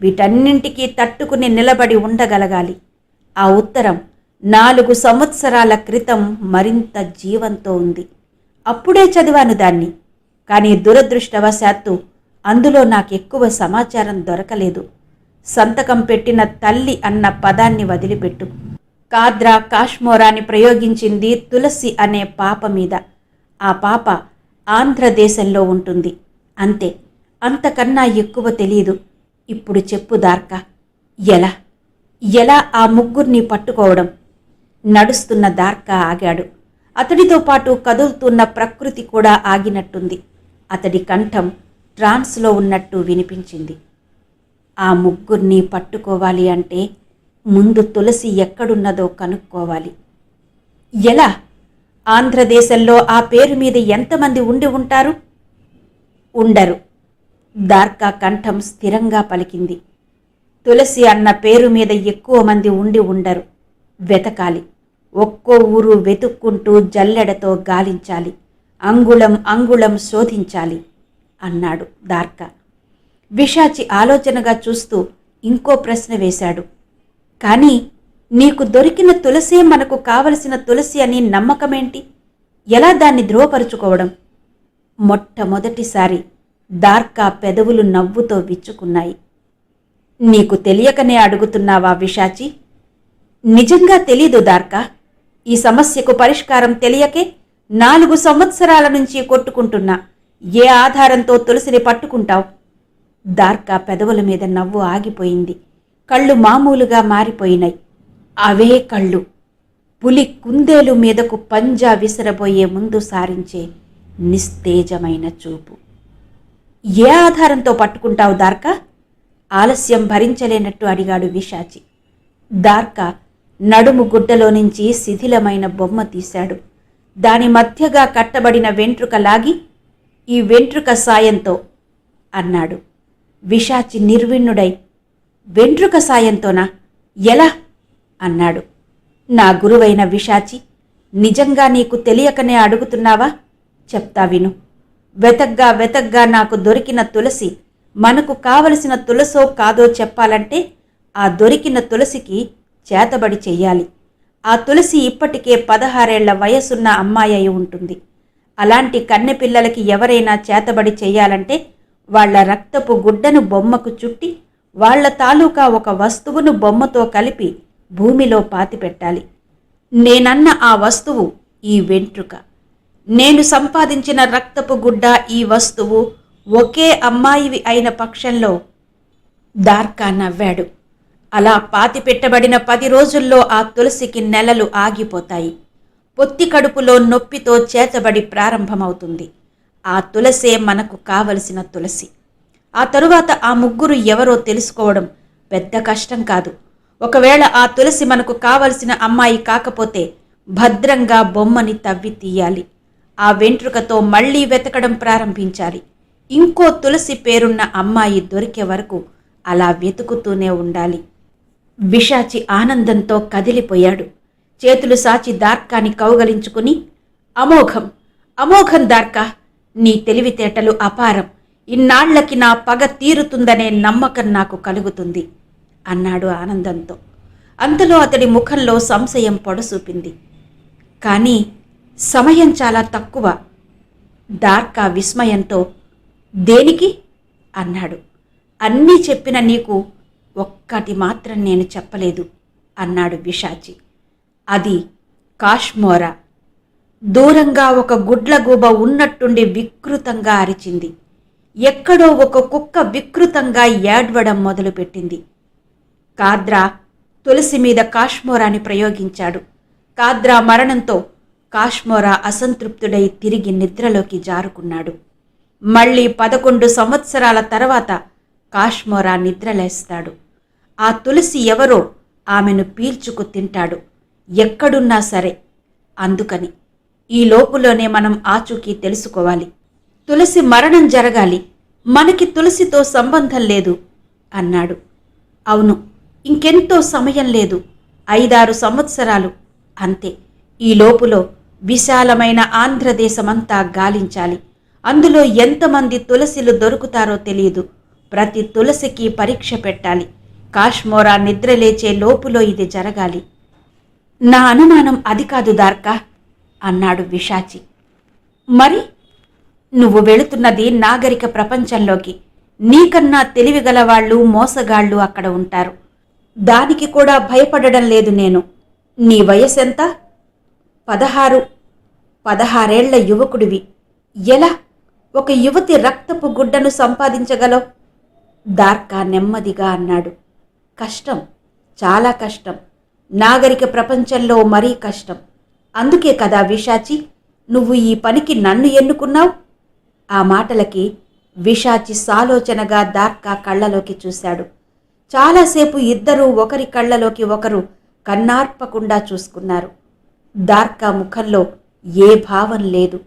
వీటన్నింటికీ తట్టుకుని నిలబడి ఉండగలగాలి. ఆ ఉత్తరం 4 సంవత్సరాల క్రితం మరింత జీవంతో ఉంది. అప్పుడే చదివాను దాన్ని. కానీ దురదృష్టవశాత్తు అందులో నాకెక్కువ సమాచారం దొరకలేదు. సంతకం పెట్టిన తల్లి అన్న పదాన్ని వదిలిపెట్టు. కాద్రా కాశ్మోరాని ప్రయోగించింది తులసి అనే పాప మీద. ఆ పాప ఆంధ్రదేశంలో ఉంటుంది. అంతే, అంతకన్నా ఎక్కువ తెలీదు. ఇప్పుడు చెప్పు దార్కా, ఎలా ఆ ముగ్గురిని పట్టుకోవడం? నడుస్తున్న దార్కా ఆగాడు. అతడితో పాటు కదులుతున్న ప్రకృతి కూడా ఆగినట్టుంది. అతడి కంఠం ట్రాన్స్లో ఉన్నట్టు వినిపించింది. ఆ ముగ్గురిని పట్టుకోవాలి అంటే ముందు తులసి ఎక్కడున్నదో కనుక్కోవాలి. ఎలా? ఆంధ్రదేశంలో ఆ పేరు మీద ఎంతమంది ఉండి ఉంటారు? ఉండరు. దార్కా కంఠం స్థిరంగా పలికింది. తులసి అన్న పేరు మీద ఎక్కువ మంది ఉండి ఉండరు. వెతకాలి. ఒక్కో ఊరు వెతుక్కుంటూ జల్లెడతో గాలించాలి. అంగుళం శోధించాలి అన్నాడు దార్కా. విశాచి ఆలోచనగా చూస్తూ ఇంకో ప్రశ్న వేశాడు. కానీ నీకు దొరికిన తులసే మనకు కావలసిన తులసి అని నమ్మకమేంటి? ఎలా దాన్ని ధృవపరుచుకోవడం? మొట్టమొదటిసారి దార్కా పెదవులు నవ్వుతో విచ్చుకున్నాయి. నీకు తెలియకనే అడుగుతున్నావా విశాచి? నిజంగా తెలీదు దార్కా. ఈ సమస్యకు పరిష్కారం తెలియకే 4 సంవత్సరాల నుంచి కొట్టుకుంటున్నా. ఏ ఆధారంతో తులసిని పట్టుకుంటావు? దార్కా పెదవుల మీద నవ్వు ఆగిపోయింది. కళ్ళు మామూలుగా మారిపోయినాయి. అవే కళ్ళు పులి కుందేలు మీదకు పంజా విసరబోయే ముందు సారించే నిస్తేజమైన చూపు. ఏ ఆధారంతో పట్టుకుంటావు దార్కా? ఆలస్యం భరించలేనట్టు అడిగాడు విశాచి. దార్కా నడుము గుడ్డలో నుంచి శిథిలమైన బొమ్మ తీశాడు. దాని మధ్యగా కట్టబడిన వెంట్రుక లాగి, ఈ వెంట్రుక సాయంతో అన్నాడు. విశాచి నిర్విణ్ణుడై, వెంట్రుక సాయంతోనా? ఎలా? అన్నాడు. నా గురువైన విశాచి, నిజంగా నీకు తెలియకనే అడుగుతున్నావా? చెప్తా విను. వెతగ్గా నాకు దొరికిన తులసి మనకు కావలసిన తులసో కాదో చెప్పాలంటే ఆ దొరికిన తులసికి చేతబడి చెయ్యాలి. ఆ తులసి ఇప్పటికే 16 ఏళ్ల వయసున్న అమ్మాయి అయి ఉంటుంది. అలాంటి కన్నెపిల్లలకి ఎవరైనా చేతబడి చెయ్యాలంటే వాళ్ల రక్తపు గుడ్డను బొమ్మకు చుట్టి వాళ్ల తాలూకా ఒక వస్తువును బొమ్మతో కలిపి భూమిలో పాతిపెట్టాలి. నేనన్న ఆ వస్తువు ఈ వెంట్రుక. నేను సంపాదించిన రక్తపు గుడ్డ ఈ వస్తువు ఒకే అమ్మాయివి అయిన పక్షంలో. దార్కా నవ్వాడు. అలా పాతిపెట్టబడిన 10 రోజుల్లో ఆ తులసికి నెలలు ఆగిపోతాయి. పొత్తి కడుపులో నొప్పితో చేతబడి ప్రారంభమవుతుంది. ఆ తులసే మనకు కావలసిన తులసి. ఆ తరువాత ఆ ముగ్గురు ఎవరో తెలుసుకోవడం పెద్ద కష్టం కాదు. ఒకవేళ ఆ తులసి మనకు కావలసిన అమ్మాయి కాకపోతే భద్రంగా బొమ్మని తవ్వి తీయాలి. ఆ వెంట్రుకతో మళ్లీ వెతకడం ప్రారంభించాలి. ఇంకో తులసి పేరున్న అమ్మాయి దొరికే వరకు అలా వెతుకుతూనే ఉండాలి. విశాచి ఆనందంతో కదిలిపోయాడు. చేతులు సాచి దార్కాని కౌగలించుకుని, అమోఘం దార్కా, నీ తెలివితేటలు అపారం. ఇన్నాళ్లకి నా పగ తీరుతుందనే నమ్మకం నాకు కలుగుతుంది. అన్నాడు ఆనందంతో. అంతలో అతడి ముఖంలో సంశయం పొడసూపింది. కానీ సమయం చాలా తక్కువ. దార్కా విస్మయంతో దేనికి అన్నాడు. అన్నీ చెప్పిన నీకు ఒక్కటి మాత్రం నేను చెప్పలేదు అన్నాడు పిశాచి. అది కాశ్మోరా. దూరంగా ఒక గుడ్లగూబ ఉన్నట్టుండి వికృతంగా అరిచింది. ఎక్కడో ఒక కుక్క వికృతంగా ఏడ్వడం మొదలుపెట్టింది. కాద్రా తులసి మీద కాశ్మోరాని ప్రయోగించాడు. కాద్రా మరణంతో కాశ్మోరా అసంతృప్తుడై తిరిగి నిద్రలోకి జారుకున్నాడు. మళ్ళీ 11 సంవత్సరాల తర్వాత కాశ్మోరా నిద్రలేస్తాడు. ఆ తులసి ఎవరో ఆమెను పీల్చుకు తింటాడు, ఎక్కడున్నా సరే. అందుకని ఈ లోపులోనే మనం ఆచూకీ తెలుసుకోవాలి. తులసి మరణం జరగాలి. మనకి తులసితో సంబంధం లేదు అన్నాడు. అవును, ఇంకెంతో సమయం లేదు, 5-6 సంవత్సరాలు అంతే. ఈ లోపులో విశాలమైన ఆంధ్రదేశమంతా గాలించాలి. అందులో ఎంతమంది తులసిలు దొరుకుతారో తెలియదు. ప్రతి తులసికి పరీక్ష పెట్టాలి. కాశ్మోరా నిద్రలేచే లోపులో ఇది జరగాలి. నా అనుమానం అది కాదు దార్కా అన్నాడు పిశాచి. మరి నువ్వు వెళుతున్నది నాగరిక ప్రపంచంలోకి. నీకన్నా తెలివిగలవాళ్ళు, మోసగాళ్ళు అక్కడ ఉంటారు. దానికి కూడా భయపడడం లేదు నేను. నీ వయసెంత? 16 యువకుడివి. ఎలా ఒక యువతి రక్తపు గుడ్డను సంపాదించగలవు? దార్కా నెమ్మదిగా అన్నాడు. కష్టం, చాలా కష్టం. నాగరిక ప్రపంచంలో మరీ కష్టం. అందుకే కదా పిశాచి నువ్వు ఈ పనికి నన్ను ఎన్నుకున్నావు? ఆ మాటలకి పిశాచి సాలోచనగా దార్కా కళ్ళలోకి చూశాడు. చాలాసేపు ఇద్దరూ ఒకరి కళ్ళలోకి ఒకరు కన్నార్పకుండా చూసుకున్నారు. దార్కా ముఖంలో ఏ భావం లేదు.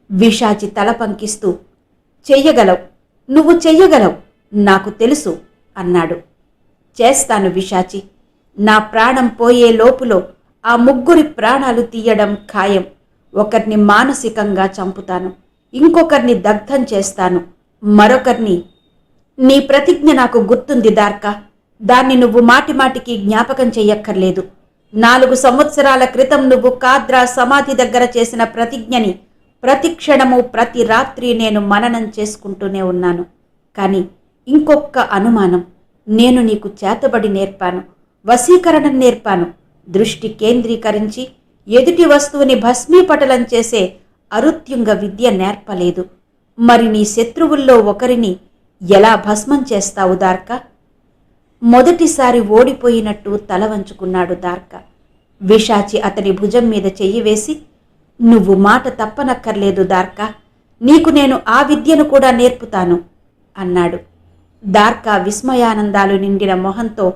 పిశాచి తల పంకిస్తూ, చెయ్యగలవు, నువ్వు చెయ్యగలవు, నాకు తెలుసు అన్నాడు. చేస్తాను పిశాచి. నా ప్రాణం పోయే లోపులో ఆ 3 ప్రాణాలు తీయడం ఖాయం. ఒకరిని మానసికంగా చంపుతాను, ఇంకొకరిని దగ్ధం చేస్తాను, మరొకరిని. నీ ప్రతిజ్ఞ నాకు గుర్తుంది దార్కా. దాన్ని నువ్వు మాటిమాటికి జ్ఞాపకం చెయ్యక్కర్లేదు. 4 సంవత్సరాల క్రితం నువ్వు కాద్రా సమాధి దగ్గర చేసిన ప్రతిజ్ఞని ప్రతి క్షణము, ప్రతి రాత్రి నేను మననం చేసుకుంటూనే ఉన్నాను. కానీ ఇంకొక్క అనుమానం. నేను నీకు చేతబడి నేర్పాను, వశీకరణం నేర్పాను. దృష్టి కేంద్రీకరించి ఎదుటి వస్తువుని భస్మీపటలం చేసే అరుత్యుంగ విద్య నేర్పలేదు. మరి నీ శత్రువుల్లో ఒకరిని ఎలా భస్మం చేస్తావు దార్కా? మొదటిసారి ఓడిపోయినట్టు తల వంచుకున్నాడు దార్కా. పిశాచి అతని భుజం మీద చెయ్యి వేసి, నువ్వు మాట తప్పనక్కర్లేదు దార్కా, నీకు నేను ఆ విద్యను కూడా నేర్పుతాను అన్నాడు. దార్కా విస్మయానందాలు నిండిన మొహంతో,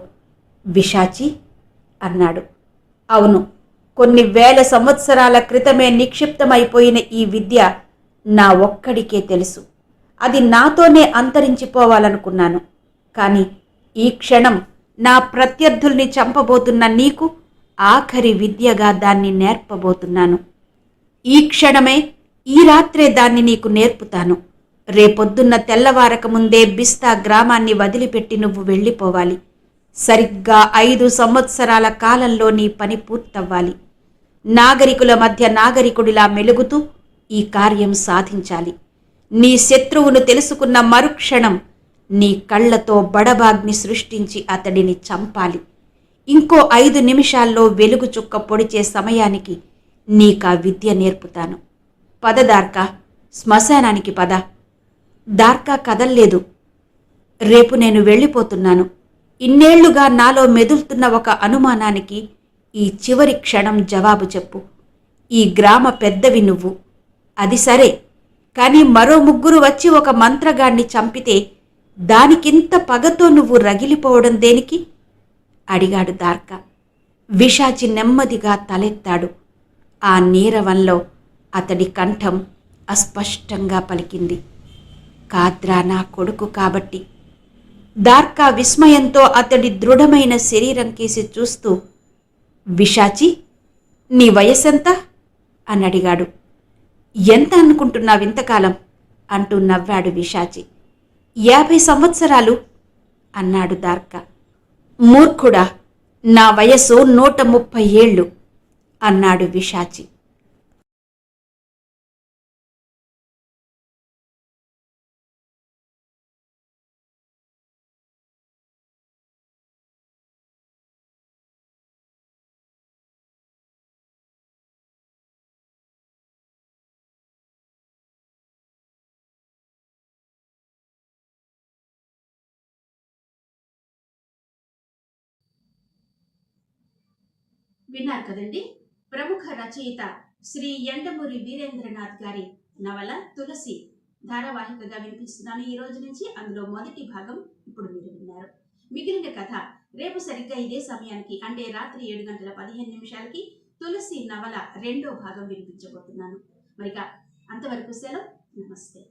పిశాచి అన్నాడు. అవును, కొన్ని వేల సంవత్సరాల క్రితమే నిక్షిప్తమైపోయిన ఈ విద్య నా ఒక్కడికే తెలుసు. అది నాతోనే అంతరించిపోవాలనుకున్నాను. కానీ ఈ క్షణం నా ప్రత్యర్థుల్ని చంపబోతున్న నీకు ఆఖరి విద్యగా దాన్ని నేర్పబోతున్నాను. ఈ క్షణమే, ఈ రాత్రే దాన్ని నీకు నేర్పుతాను. రేపొద్దున్న తెల్లవారక ముందే బిస్తా గ్రామాన్ని వదిలిపెట్టి నువ్వు వెళ్ళిపోవాలి. సరిగ్గా 5 సంవత్సరాల కాలంలో నీ పని పూర్తవ్వాలి. నాగరికుల మధ్య నాగరికుడిలా మెలుగుతూ ఈ కార్యం సాధించాలి. నీ శత్రువును తెలుసుకున్న మరుక్షణం నీ కళ్లతో బడబాగ్ని సృష్టించి అతడిని చంపాలి. ఇంకో 5 నిమిషాల్లో వెలుగు చుక్క పొడిచే సమయానికి నీకా విద్య నేర్పుతాను. పద దార్కా, శ్మశానానికి పద. దార్కా కదల్లేదు. రేపు నేను వెళ్ళిపోతున్నాను. ఇన్నేళ్లుగా నాలో మెదులుతున్న ఒక అనుమానానికి ఈ చివరి క్షణం జవాబు చెప్పు. ఈ గ్రామ పెద్దవి నువ్వు, అది సరే. కానీ మరో 3 వచ్చి ఒక మంత్రగాణ్ణి చంపితే దానికింత పగతో నువ్వు రగిలిపోవడం దేనికి? అడిగాడు దార్కా. పిశాచి నెమ్మదిగా తలెత్తాడు. ఆ నీరవంలో అతడి కంఠం అస్పష్టంగా పలికింది, కాద్రా నా కొడుకు కాబట్టి. దార్కా విస్మయంతో అతడి దృఢమైన శరీరం కేసి చూస్తూ, పిశాచి నీ వయసెంత అని అడిగాడు. ఎంత అనుకుంటున్నావింతకాలం అంటూ నవ్వాడు పిశాచి. 50 సంవత్సరాలు అన్నాడు దార్కా. మూర్ఖుడా, నా వయసు 130 ఏళ్ళు అన్నాడు విశాచి. విన్నారు కదండి. ప్రముఖ రచయిత శ్రీ యండమూరి వీరేంద్రనాథ్ గారి నవల తులసి ధారావాహికగా వినిపిస్తున్నాను ఈ రోజు నుంచి. అందులో మొదటి భాగం ఇప్పుడు మీరు విన్నారు. మిగిలిన కథ రేపు సరిగ్గా ఇదే సమయానికి, అంటే రాత్రి 7:15 తులసి నవల 2వ భాగం వినిపించబోతున్నాను. మరిగా అంతవరకు సెలవు. నమస్తే.